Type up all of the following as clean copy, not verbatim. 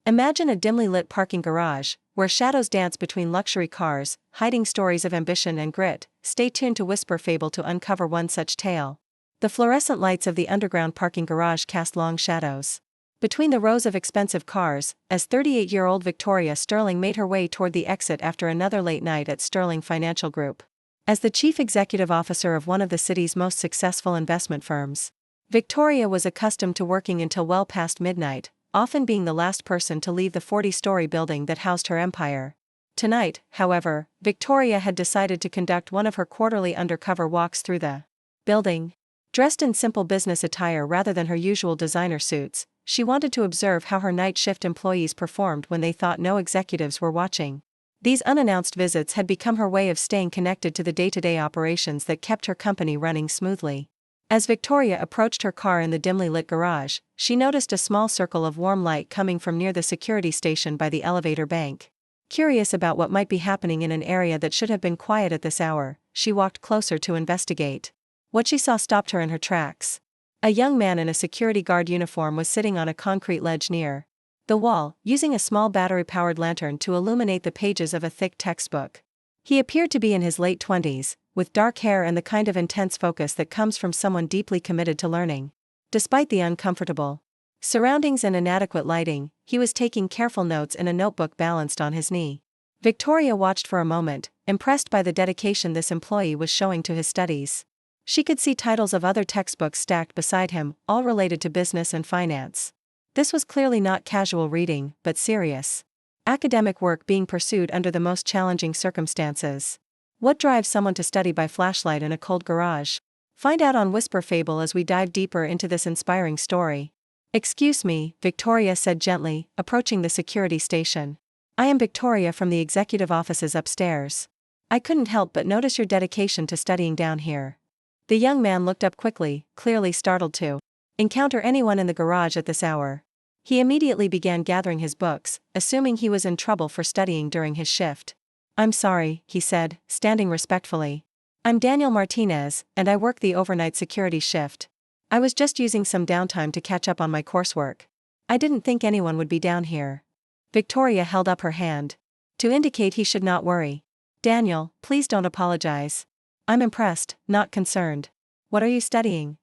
Imagine a dimly lit parking garage, where shadows dance between luxury cars, hiding stories of ambition and grit. Stay tuned to Whisper Fable to uncover one such tale. The fluorescent lights of the underground parking garage cast long shadows between the rows of expensive cars, as 38-year-old Victoria Sterling made her way toward the exit after another late night at Sterling Financial Group. As the chief executive officer of one of the city's most successful investment firms, Victoria was accustomed to working until well past midnight, often being the last person to leave the 40-story building that housed her empire. Tonight, however, Victoria had decided to conduct one of her quarterly undercover walks through the building. Dressed in simple business attire rather than her usual designer suits, she wanted to observe how her night shift employees performed when they thought no executives were watching. These unannounced visits had become her way of staying connected to the day-to-day operations that kept her company running smoothly. As Victoria approached her car in the dimly lit garage, she noticed a small circle of warm light coming from near the security station by the elevator bank. Curious about what might be happening in an area that should have been quiet at this hour, she walked closer to investigate. What she saw stopped her in her tracks. A young man in a security guard uniform was sitting on a concrete ledge near the wall, using a small battery-powered lantern to illuminate the pages of a thick textbook. He appeared to be in his late 20s, with dark hair and the kind of intense focus that comes from someone deeply committed to learning. Despite the uncomfortable surroundings and inadequate lighting, he was taking careful notes in a notebook balanced on his knee. Victoria watched for a moment, impressed by the dedication this employee was showing to his studies. She could see titles of other textbooks stacked beside him, all related to business and finance. This was clearly not casual reading, but serious academic work being pursued under the most challenging circumstances. What drives someone to study by flashlight in a cold garage? Find out on Whisper Fable as we dive deeper into this inspiring story. "Excuse me," Victoria said gently, approaching the security station. "I am Victoria from the executive offices upstairs. I couldn't help but notice your dedication to studying down here." The young man looked up quickly, clearly startled to encounter anyone in the garage at this hour. He immediately began gathering his books, assuming he was in trouble for studying during his shift. "I'm sorry," he said, standing respectfully. "I'm Daniel Martinez, and I work the overnight security shift. I was just using some downtime to catch up on my coursework. I didn't think anyone would be down here." Victoria held up her hand to indicate he should not worry. "Daniel, please don't apologize. I'm impressed, not concerned. What are you studying?"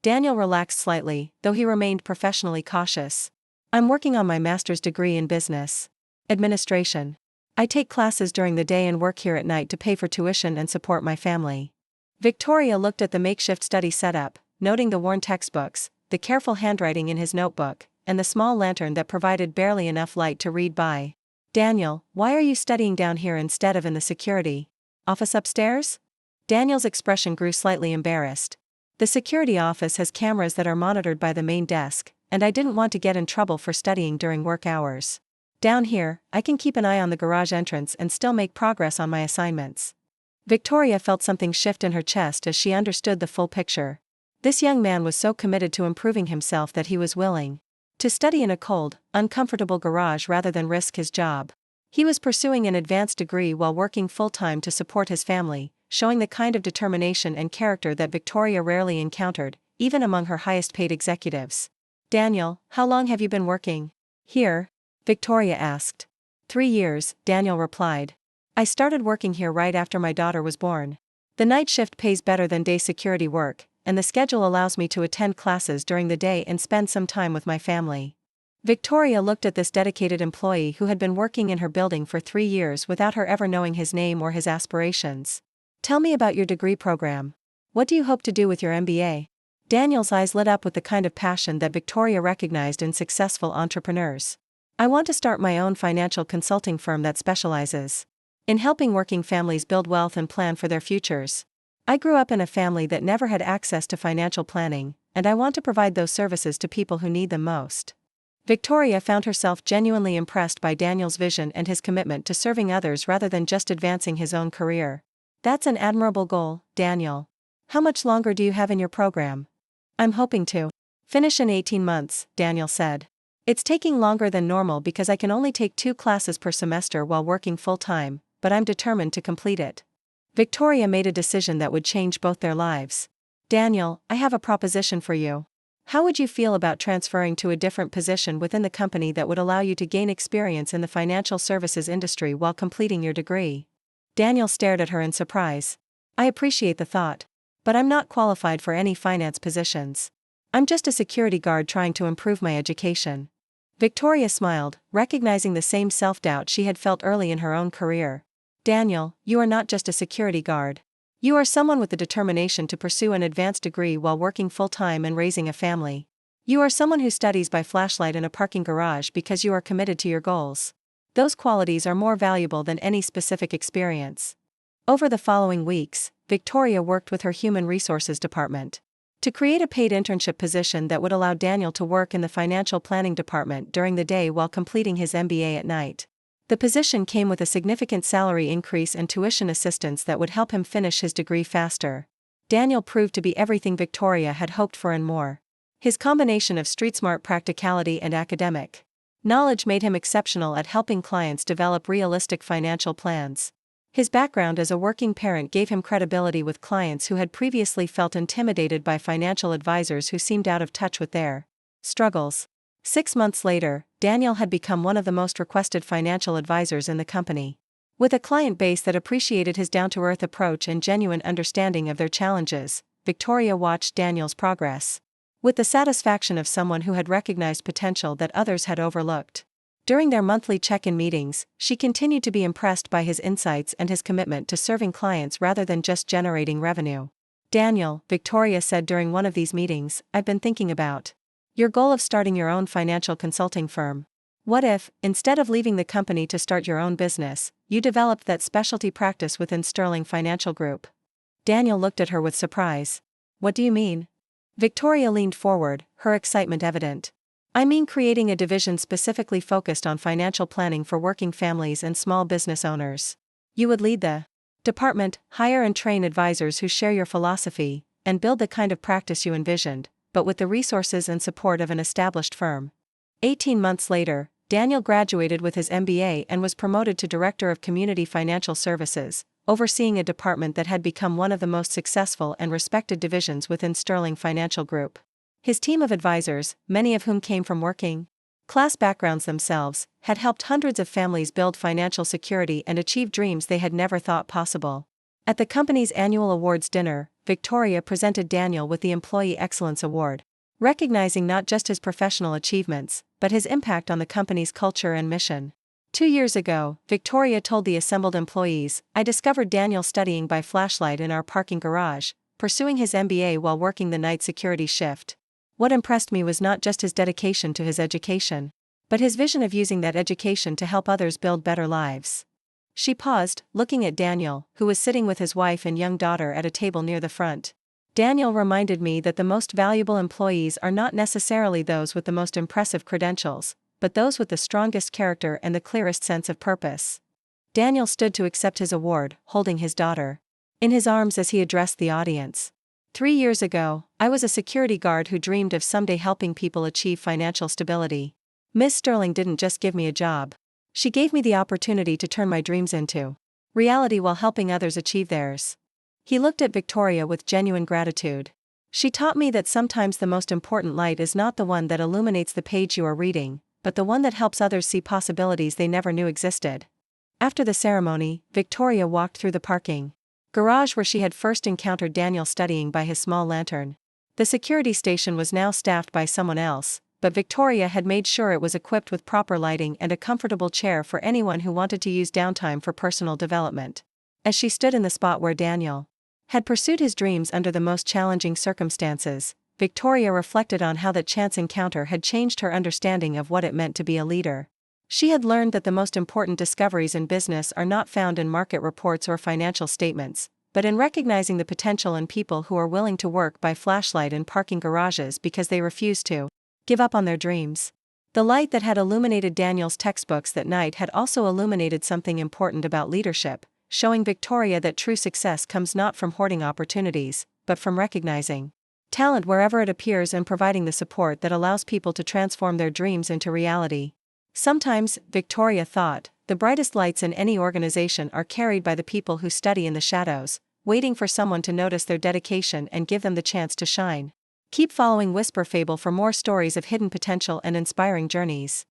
Daniel relaxed slightly, though he remained professionally cautious. "I'm working on my master's degree in business administration. I take classes during the day and work here at night to pay for tuition and support my family." Victoria looked at the makeshift study setup, noting the worn textbooks, the careful handwriting in his notebook, and the small lantern that provided barely enough light to read by. "Daniel, why are you studying down here instead of in the security office upstairs?" Daniel's expression grew slightly embarrassed. "The security office has cameras that are monitored by the main desk, and I didn't want to get in trouble for studying during work hours. Down here, I can keep an eye on the garage entrance and still make progress on my assignments." Victoria felt something shift in her chest as she understood the full picture. This young man was so committed to improving himself that he was willing to study in a cold, uncomfortable garage rather than risk his job. He was pursuing an advanced degree while working full-time to support his family, showing the kind of determination and character that Victoria rarely encountered, even among her highest-paid executives. "Daniel, how long have you been working here?" Victoria asked. 3 years, Daniel replied. "I started working here right after my daughter was born. The night shift pays better than day security work, and the schedule allows me to attend classes during the day and spend some time with my family." Victoria looked at this dedicated employee who had been working in her building for 3 years without her ever knowing his name or his aspirations. "Tell me about your degree program. What do you hope to do with your MBA?" Daniel's eyes lit up with the kind of passion that Victoria recognized in successful entrepreneurs. "I want to start my own financial consulting firm that specializes in helping working families build wealth and plan for their futures. I grew up in a family that never had access to financial planning, and I want to provide those services to people who need them most." Victoria found herself genuinely impressed by Daniel's vision and his commitment to serving others rather than just advancing his own career. "That's an admirable goal, Daniel. How much longer do you have in your program?" "I'm hoping to finish in 18 months, Daniel said. "It's taking longer than normal because I can only take 2 classes per semester while working full-time, but I'm determined to complete it." Victoria made a decision that would change both their lives. "Daniel, I have a proposition for you. How would you feel about transferring to a different position within the company that would allow you to gain experience in the financial services industry while completing your degree? Daniel stared at her in surprise. I appreciate the thought. But I'm not qualified for any finance positions. I'm just a security guard trying to improve my education. Victoria smiled, recognizing the same self-doubt she had felt early in her own career. Daniel, you are not just a security guard. You are someone with the determination to pursue an advanced degree while working full-time and raising a family. You are someone who studies by flashlight in a parking garage because you are committed to your goals. Those qualities are more valuable than any specific experience. Over the following weeks, Victoria worked with her human resources department to create a paid internship position that would allow Daniel to work in the financial planning department during the day while completing his MBA at night. The position came with a significant salary increase and tuition assistance that would help him finish his degree faster. Daniel proved to be everything Victoria had hoped for and more. His combination of street-smart practicality and academic knowledge made him exceptional at helping clients develop realistic financial plans. His background as a working parent gave him credibility with clients who had previously felt intimidated by financial advisors who seemed out of touch with their struggles. 6 months later, Daniel had become one of the most requested financial advisors in the company. With a client base that appreciated his down-to-earth approach and genuine understanding of their challenges, Victoria watched Daniel's progress with the satisfaction of someone who had recognized potential that others had overlooked. During their monthly check-in meetings, she continued to be impressed by his insights and his commitment to serving clients rather than just generating revenue. Daniel, Victoria said during one of these meetings, I've been thinking about your goal of starting your own financial consulting firm. What if, instead of leaving the company to start your own business, you developed that specialty practice within Sterling Financial Group? Daniel looked at her with surprise. What do you mean? Victoria leaned forward, her excitement evident. I mean creating a division specifically focused on financial planning for working families and small business owners. You would lead the department, hire and train advisors who share your philosophy, and build the kind of practice you envisioned, but with the resources and support of an established firm. 18 months later, Daniel graduated with his MBA and was promoted to Director of Community Financial Services, overseeing a department that had become one of the most successful and respected divisions within Sterling Financial Group. His team of advisors, many of whom came from working class backgrounds themselves, had helped hundreds of families build financial security and achieve dreams they had never thought possible. At the company's annual awards dinner, Victoria presented Daniel with the Employee Excellence Award, recognizing not just his professional achievements, but his impact on the company's culture and mission. 2 years ago, Victoria told the assembled employees, I discovered Daniel studying by flashlight in our parking garage, pursuing his MBA while working the night security shift. What impressed me was not just his dedication to his education, but his vision of using that education to help others build better lives. She paused, looking at Daniel, who was sitting with his wife and young daughter at a table near the front. Daniel reminded me that the most valuable employees are not necessarily those with the most impressive credentials, but those with the strongest character and the clearest sense of purpose. Daniel stood to accept his award, holding his daughter in his arms as he addressed the audience. 3 years ago, I was a security guard who dreamed of someday helping people achieve financial stability. Miss Sterling didn't just give me a job. She gave me the opportunity to turn my dreams into reality while helping others achieve theirs. He looked at Victoria with genuine gratitude. She taught me that sometimes the most important light is not the one that illuminates the page you are reading, but the one that helps others see possibilities they never knew existed. After the ceremony, Victoria walked through the parking garage where she had first encountered Daniel studying by his small lantern. The security station was now staffed by someone else, but Victoria had made sure it was equipped with proper lighting and a comfortable chair for anyone who wanted to use downtime for personal development. As she stood in the spot where Daniel had pursued his dreams under the most challenging circumstances, Victoria reflected on how that chance encounter had changed her understanding of what it meant to be a leader. She had learned that the most important discoveries in business are not found in market reports or financial statements, but in recognizing the potential in people who are willing to work by flashlight in parking garages because they refuse to give up on their dreams. The light that had illuminated Daniel's textbooks that night had also illuminated something important about leadership, showing Victoria that true success comes not from hoarding opportunities, but from recognizing talent wherever it appears and providing the support that allows people to transform their dreams into reality. Sometimes, Victoria thought, the brightest lights in any organization are carried by the people who study in the shadows, waiting for someone to notice their dedication and give them the chance to shine. Keep following Whisper Fable for more stories of hidden potential and inspiring journeys.